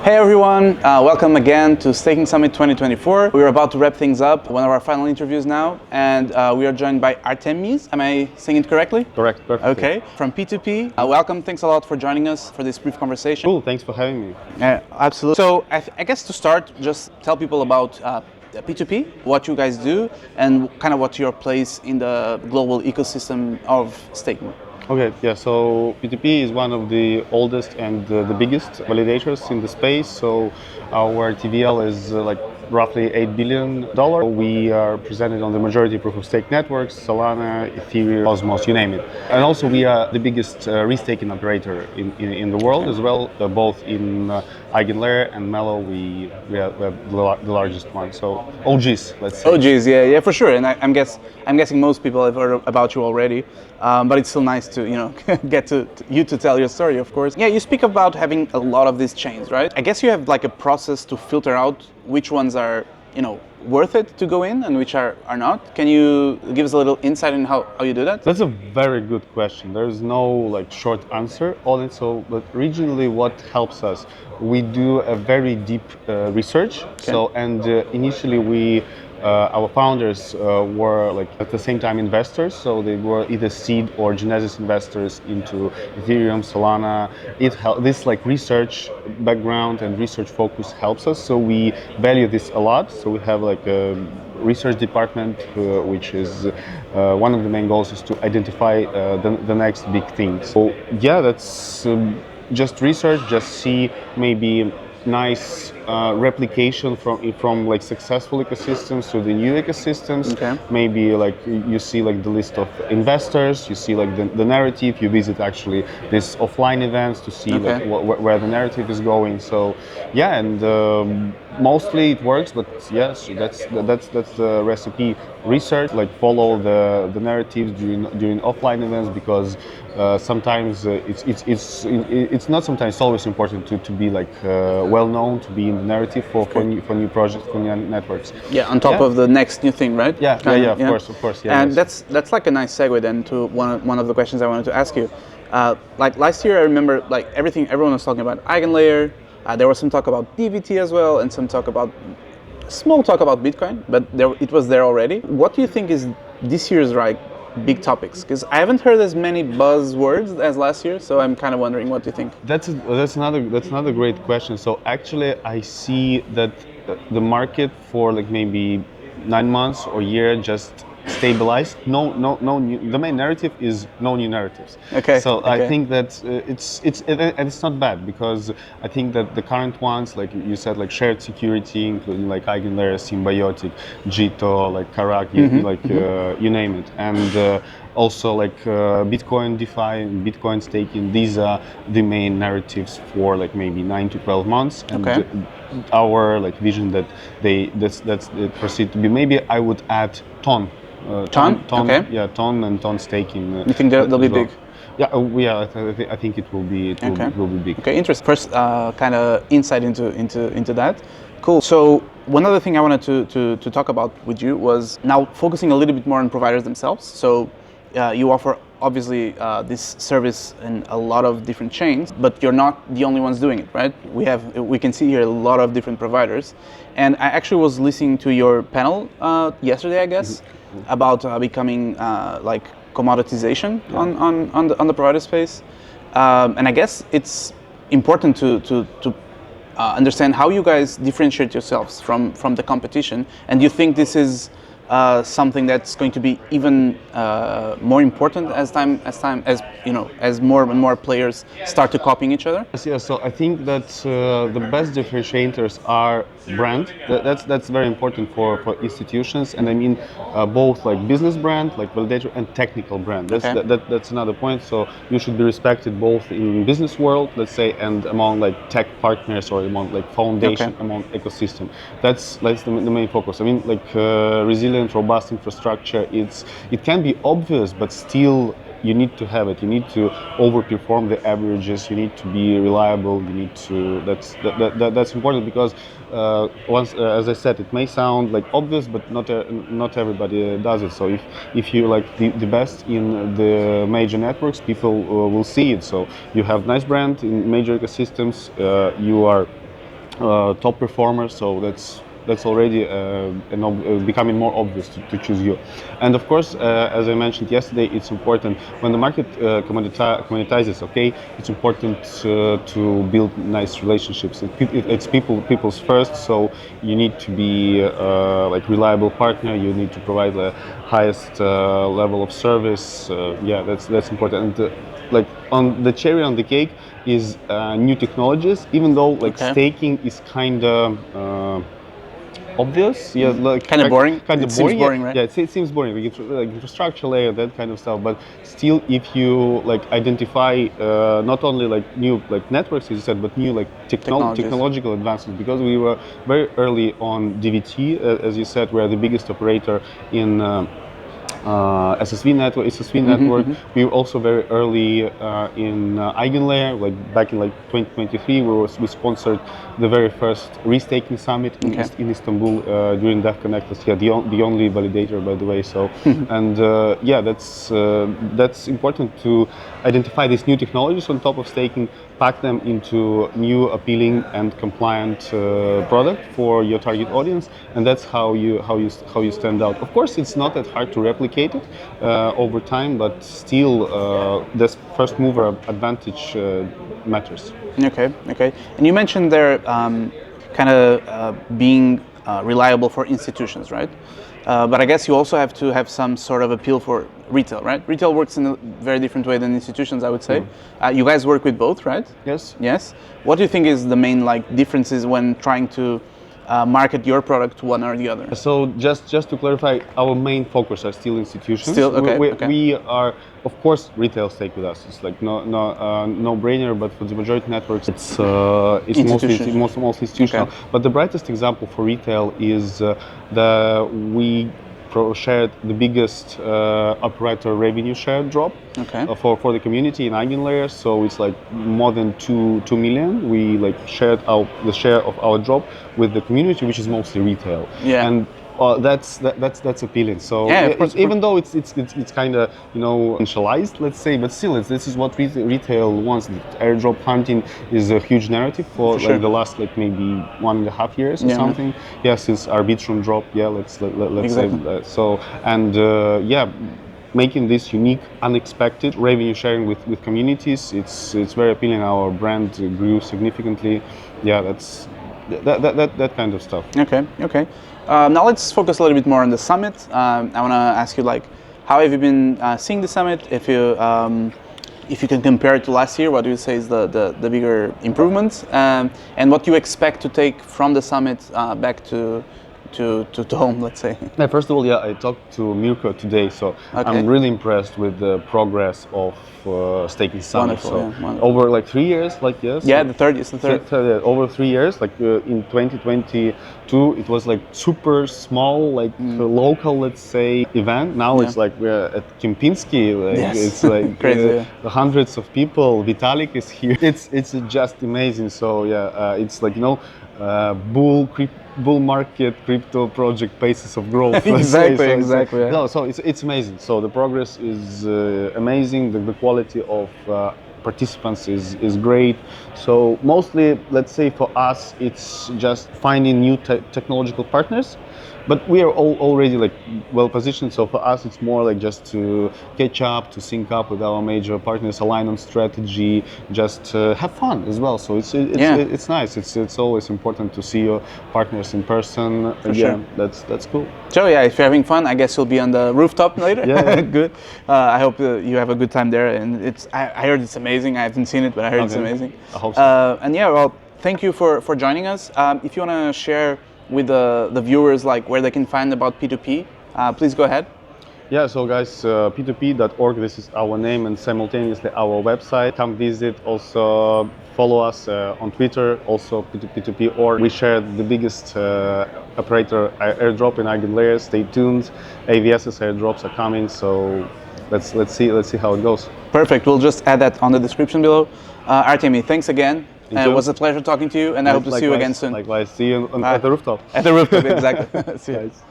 Hey everyone, welcome again to Staking Summit 2024. We're about to wrap things up, one of our final interviews now, and we are joined by Artemis. Am I saying it correctly? Correct, perfect. Okay, from P2P. Welcome, thanks a lot for joining us for this brief conversation. Cool, thanks for having me. Absolutely. So I guess to start, just tell people about P2P, what you guys do, and kind of what's your place in the global ecosystem of staking. Okay, yeah, so P2P is one of the oldest and the biggest validators in the space. So our TVL is like roughly $8 billion. We are presented on the majority proof of stake networks, Solana, Ethereum, Cosmos, you name it. And also we are the biggest restaking operator in the world as well, both in Eigenlayer and Melo, we have the largest one. So OGs, let's say. OGs, yeah, for sure. And I'm guessing most people have heard about you already, but it's still nice to get to you to tell your story, of course. Yeah, you speak about having a lot of these chains, right? I guess you have like a process to filter out which ones are worth it to go in and which are not. Can you give us a little insight in how you do that? That's a very good question. There's no like short answer on it. So, but regionally, what helps us? We do a very deep research. Okay. So, and initially we. Our founders were like at the same time investors, so they were either seed or genesis investors into Ethereum, Solana. This like research background and research focus helps us, so we value this a lot. So we have like a research department, which is one of the main goals is to identify the next big thing. So yeah, that's just research, just see maybe nice replication from like successful ecosystems to the new ecosystems. Okay. Maybe like you see like the list of investors, you see like the narrative, you visit actually these offline events to see like where the narrative is going. So yeah, and mostly it works, but yes, that's the recipe. Research, like follow the narratives during offline events, because sometimes it's not sometimes it's always important to be like well known, to be in the narrative for new projects, for new networks. Yeah, on top of the next new thing, right? Yeah, of course. Yeah, and that's like a nice segue then to one of the questions I wanted to ask you. Like last year, I remember like everyone was talking about Eigenlayer. There was some talk about DVT as well, and some small talk about Bitcoin, but it was there already. What do you think is this year's big topics? Because I haven't heard as many buzzwords as last year, so I'm kind of wondering, what do you think? That's another great question. So actually, I see that the market for like maybe 9 months or year just stabilized. No new. The main narrative is no new narratives. Okay. So I think that it's not bad, because I think that the current ones, like you said, like shared security, including like Eigenlayer, Symbiotic, Jito, like Karak, you name it, and also like Bitcoin DeFi and Bitcoin staking. These are the main narratives for like maybe 9 to 12 months. And our like vision that that's proceed to be. Maybe I would add Ton. Ton? Okay. Yeah, Ton and Ton staking. You think they'll be big? Yeah, I think it will be. It will be big. Okay, interesting. First, kind of insight into that. Cool. So one other thing I wanted to talk about with you was now focusing a little bit more on providers themselves. So you offer obviously this service in a lot of different chains, but you're not the only ones doing it, right? We can see here a lot of different providers, and I actually was listening to your panel yesterday, I guess, about becoming like commoditization on the provider space, and I guess it's important to understand how you guys differentiate yourselves from the competition. And do you think this is something that's going to be even more important as more and more players start to copying each other? Yeah, so I think that the best differentiators are brand. That's very important for institutions, and I mean both like business brand, like Validator, and technical brand. That's another point. So you should be respected both in business world, let's say, and among like tech partners, or among like foundation, among ecosystem. That's the main focus. I mean, like resilient, robust infrastructure. It can be obvious, but still you need to have it. You need to overperform the averages. You need to be reliable. You need to. That's important, because as I said, it may sound like obvious, but not everybody does it. So if you like the best in the major networks, people will see it. So you have nice brand in major ecosystems. You are top performers. So that's already becoming more obvious to choose you. And of course, as I mentioned yesterday, it's important when the market commoditizes. Okay, it's important to build nice relationships. It's people's first. So you need to be like reliable partner. You need to provide the highest level of service. Yeah, that's important. And, like on the cherry on the cake is new technologies. Even though like staking is kind of obvious, yeah, like kind of boring. Kind of boring, seems boring, right? Yeah, it seems boring. Like infrastructure layer, that kind of stuff. But still, if you like identify not only like new like networks, as you said, but new like technological advancements, because we were very early on DVT, as you said, we're the biggest operator in. SSV network. We were also very early in Eigenlayer. Like back in like 2023, we sponsored the very first restaking summit in Istanbul during DEF Connect. Yeah, the only validator, by the way. So and yeah, that's important to identify these new technologies on top of staking, pack them into new, appealing, and compliant product for your target audience, and that's how you stand out. Of course, it's not that hard to replicate it over time, but still, this first mover advantage matters. Okay. And you mentioned there kind of being reliable for institutions, right? But I guess you also have to have some sort of appeal for retail, right? Retail works in a very different way than institutions, I would say. You guys work with both, right? Yes. What do you think is the main like differences when trying to market your product to one or the other? So just to clarify, our main focus are still institutions. We are, of course, retail stake with us. It's like no brainer, but for the majority networks, it's mostly institutional. But the brightest example for retail is we shared the biggest operator revenue share drop for the community in Eigenlayer. So it's like more than 2 million. We like shared the share of our drop with the community, which is mostly retail. And that's appealing. So even though it's kind of initialized, let's say, but still this is what retail wants. Airdrop hunting is a huge narrative for like the last like maybe 1.5 years or something. Yeah, since Arbitrum drop. Yeah, let's say that. So and making this unique, unexpected revenue sharing with communities, it's very appealing. Our brand grew significantly. Yeah, that's that kind of stuff. Okay. Now let's focus a little bit more on the summit. I want to ask you, like, how have you been seeing the summit? If you can compare it to last year, what do you say is the bigger improvements, and what you expect to take from the summit back to home, let's say? Yeah, first of all, I talked to Mirko today, so I'm really impressed with the progress of staking summit. Wonderful. Over like 3 years, like the third. Over 3 years, like in 2022, it was like super small, like local, let's say, event. Now it's like we're at Kempinski. It's like crazy. Hundreds of people. Vitalik is here. It's just amazing. So it's like bull market crypto project basis of growth. Exactly. So it's amazing. So the progress is amazing. The quality of participants is great. So mostly, let's say for us, it's just finding new technological partners. But we are already like well positioned. So for us, it's more like just to catch up, to sync up with our major partners, align on strategy, just have fun as well. So it's nice. It's always important to see your partners in person. Sure. That's cool. So if you're having fun, I guess you'll be on the rooftop later. Yeah. Good. I hope you have a good time there. And I heard it's amazing. I haven't seen it, but I heard it's amazing. I hope so. And well, thank you for joining us. If you want to share with the viewers like where they can find about P2P, please go ahead. Yeah, so guys, p2p.org, this is our name and simultaneously our website. Come visit, also follow us on Twitter, also p2p.org. We shared the biggest operator airdrop in Eigenlayer. Stay tuned. AVS's airdrops are coming, so let's see how it goes. Perfect. We'll just add that on the description below. Artemi, thanks again. It was a pleasure talking to you, and I hope to see you again soon. Likewise. See you at the rooftop. At the rooftop, exactly. See you. Nice.